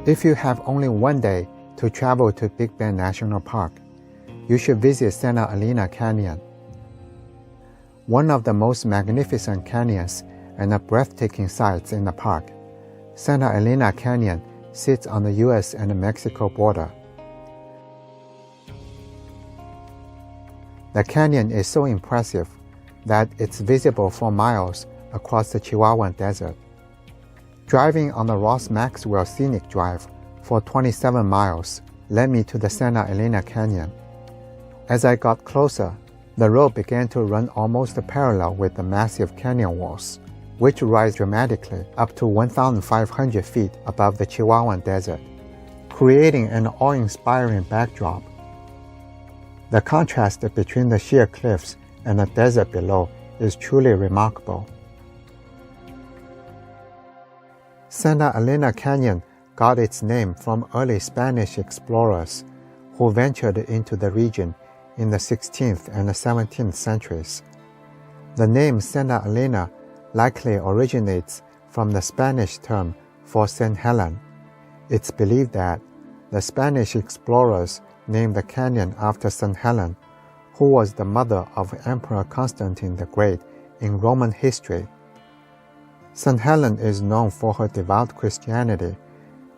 If you have only one day to travel to Big Bend National Park, you should visit Santa Elena Canyon. One of the most magnificent canyons and breathtaking sights in the park, Santa Elena Canyon sits on the U.S. and Mexico border. The canyon is so impressive that it's visible for miles across the Chihuahuan Desert. Driving on the Ross Maxwell Scenic Drive for 27 miles led me to the Santa Elena Canyon. As I got closer, the road began to run almost parallel with the massive canyon walls, which rise dramatically up to 1,500 feet above the Chihuahuan Desert, creating an awe-inspiring backdrop. The contrast between the sheer cliffs and the desert below is truly remarkable. Santa Elena Canyon got its name from early Spanish explorers who ventured into the region in the 16th and 17th centuries. The name Santa Elena likely originates from the Spanish term for St. Helen. It's believed that the Spanish explorers named the canyon after St. Helen, who was the mother of Emperor Constantine the Great in Roman history. St. Helen is known for her devout Christianity.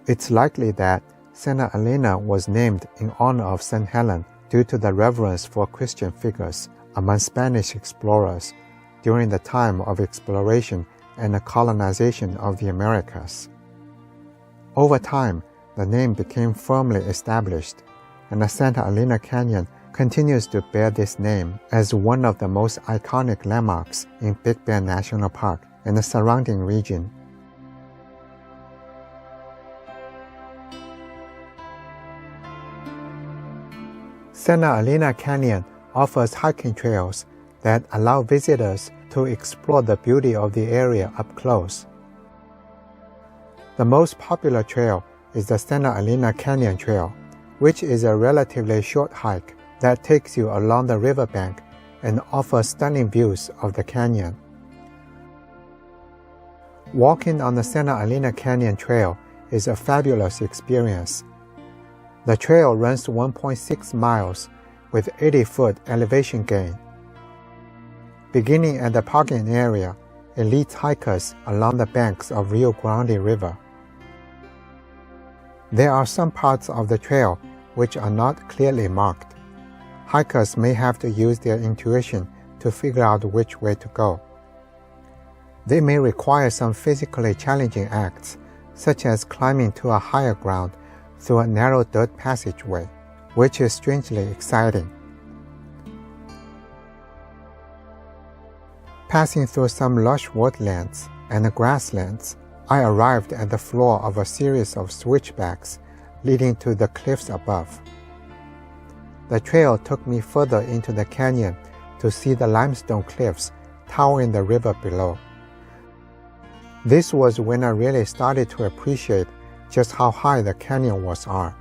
It's likely that Santa Elena was named in honor of St. Helen due to the reverence for Christian figures among Spanish explorers during the time of exploration and the colonization of the Americas. Over time, the name became firmly established, and the Santa Elena Canyon continues to bear this name as one of the most iconic landmarks in Big Bend National Park and the surrounding region. Santa Elena Canyon offers hiking trails that allow visitors to explore the beauty of the area up close. The most popular trail is the Santa Elena Canyon Trail, which is a relatively short hike that takes you along the riverbank and offers stunning views of the canyon. Walking on the Santa Elena Canyon Trail is a fabulous experience. The trail runs 1.6 miles with 80-foot elevation gain. Beginning at the parking area, it leads hikers along the banks of Rio Grande River. There are some parts of the trail which are not clearly marked. Hikers may have to use their intuition to figure out which way to go. They may require some physically challenging acts, such as climbing to a higher ground through a narrow dirt passageway, which is strangely exciting. Passing through some lush woodlands and grasslands, I arrived at the floor of a series of switchbacks leading to the cliffs above. The trail took me further into the canyon to see the limestone cliffs towering the river below. This was when I really started to appreciate just how high the canyon walls are.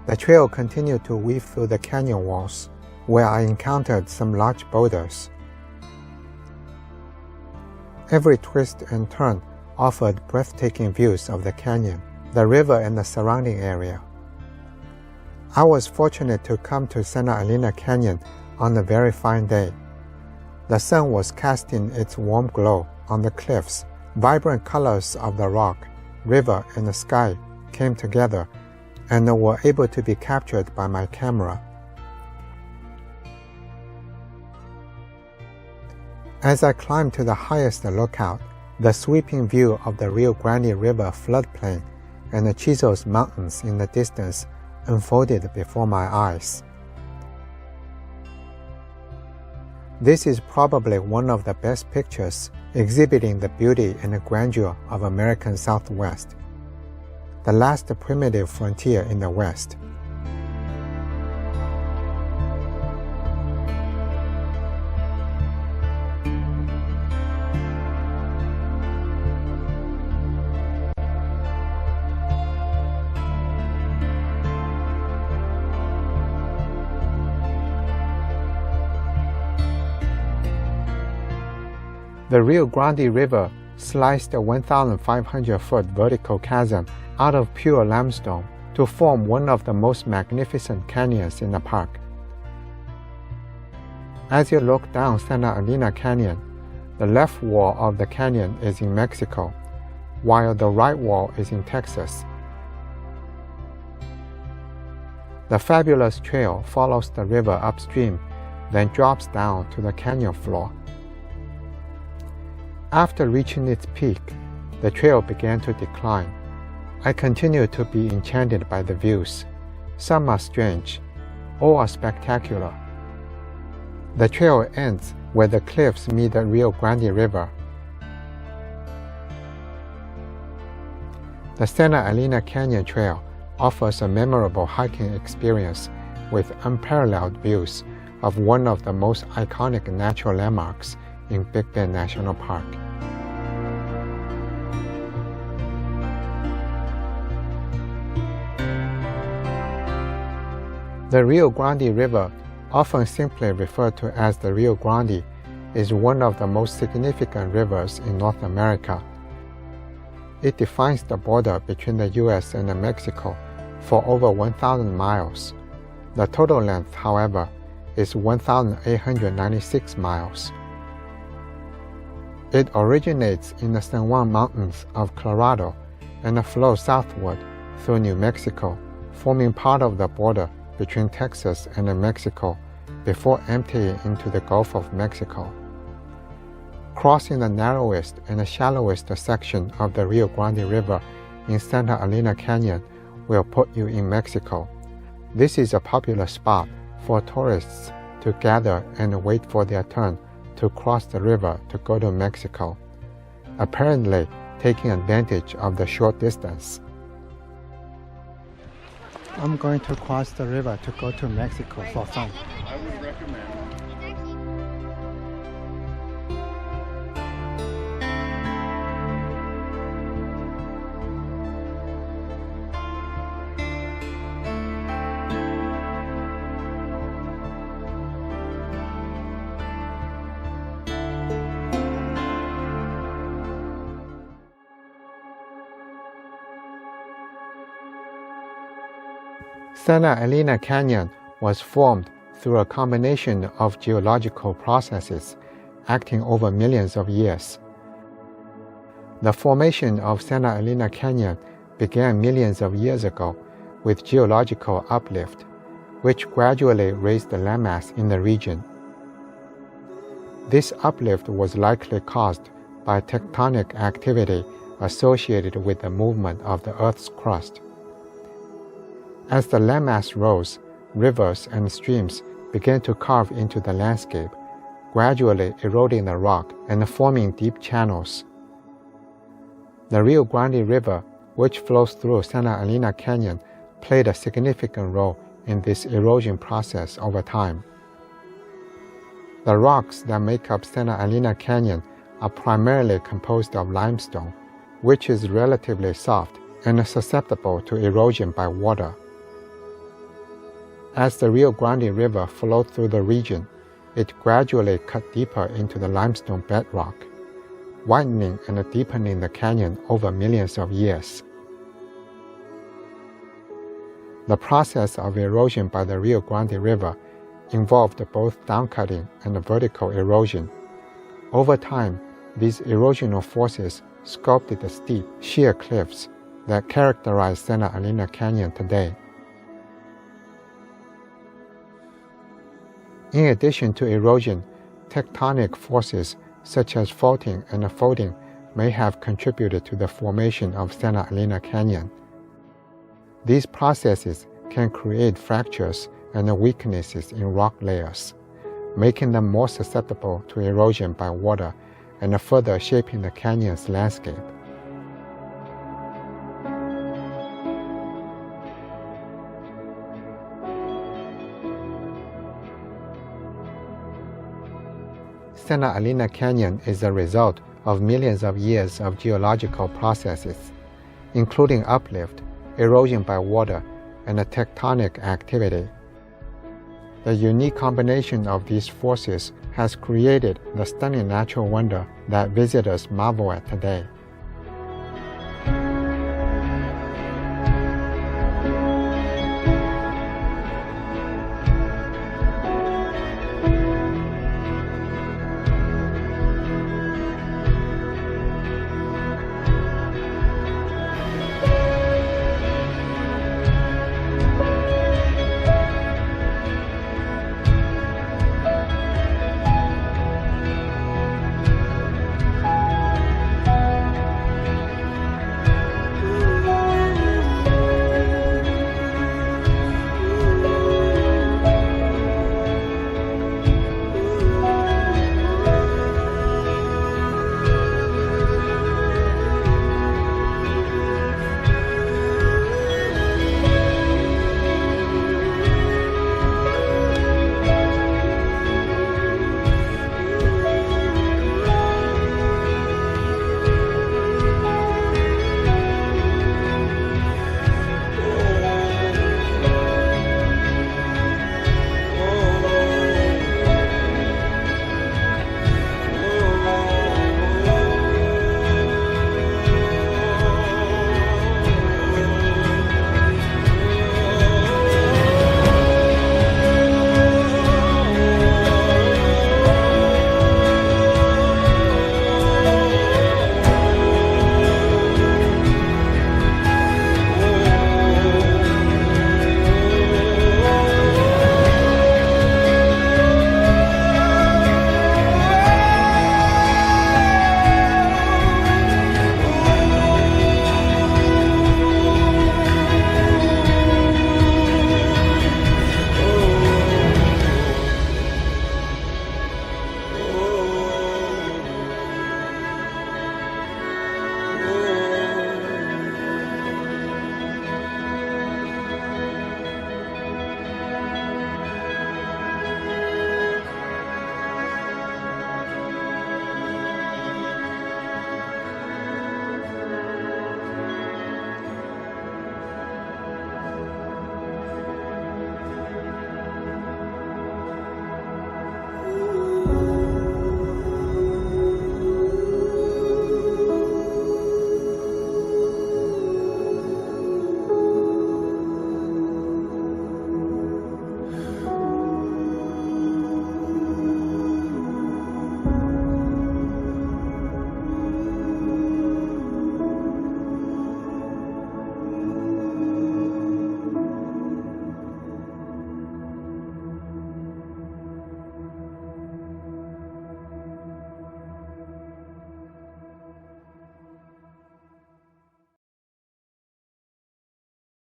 The trail continued to weave through the canyon walls, where I encountered some large boulders. Every twist and turn offered breathtaking views of the canyon, the river, and the surrounding area. I was fortunate to come to Santa Elena Canyon on a very fine day. The sun was casting its warm glow on the cliffs. Vibrant colors of the rock, river, and the sky came together and were able to be captured by my camera. As I climbed to the highest lookout, the sweeping view of the Rio Grande River floodplain and the Chisos Mountains in the distance unfolded before my eyes. This is probably one of the best pictures exhibiting the beauty and the grandeur of American Southwest. the last primitive frontier in the West. The Rio Grande River sliced a 1,500-foot vertical chasm out of pure limestone to form one of the most magnificent canyons in the park. As you look down Santa Elena Canyon, the left wall of the canyon is in Mexico, while the right wall is in Texas. The fabulous trail follows the river upstream, then drops down to the canyon floor. After reaching its peak, the trail began to decline. I continued to be enchanted by the views. Some are strange, all are spectacular. The trail ends where the cliffs meet the Rio Grande River. The Santa Elena Canyon Trail offers a memorable hiking experience with unparalleled views of one of the most iconic natural landmarks in Big Bend National Park. The Rio Grande River, often simply referred to as the Rio Grande, is one of the most significant rivers in North America. It defines the border between the U.S. and Mexico for over 1,000 miles. The total length, however, is 1,896 miles. It originates in the San Juan Mountains of Colorado and flows southward through New Mexico, forming part of the border between Texas and Mexico before emptying into the Gulf of Mexico. Crossing the narrowest and shallowest section of the Rio Grande River in Santa Elena Canyon will put you in Mexico. This is a popular spot for tourists to gather and wait for their turn to cross the river to go to Mexico, apparently taking advantage of the short distance. I'm going to cross the river to go to Mexico for fun. I would recommend. Santa Elena Canyon was formed through a combination of geological processes acting over millions of years. The formation of Santa Elena Canyon began millions of years ago with geological uplift, which gradually raised the landmass in the region. This uplift was likely caused by tectonic activity associated with the movement of the Earth's crust. As the landmass rose, rivers and streams began to carve into the landscape, gradually eroding the rock and forming deep channels. The Rio Grande River, which flows through Santa Elena Canyon, played a significant role in this erosion process over time. The rocks that make up Santa Elena Canyon are primarily composed of limestone, which is relatively soft and susceptible to erosion by water. As the Rio Grande River flowed through the region, it gradually cut deeper into the limestone bedrock, widening and deepening the canyon over millions of years. The process of erosion by the Rio Grande River involved both downcutting and vertical erosion. Over time, these erosional forces sculpted the steep, sheer cliffs that characterize Santa Elena Canyon today. In addition to erosion, tectonic forces such as faulting and folding may have contributed to the formation of Santa Elena Canyon. These processes can create fractures and weaknesses in rock layers, making them more susceptible to erosion by water and further shaping the canyon's landscape. Santa Elena Canyon is the result of millions of years of geological processes, including uplift, erosion by water, and tectonic activity. The unique combination of these forces has created the stunning natural wonder that visitors marvel at today.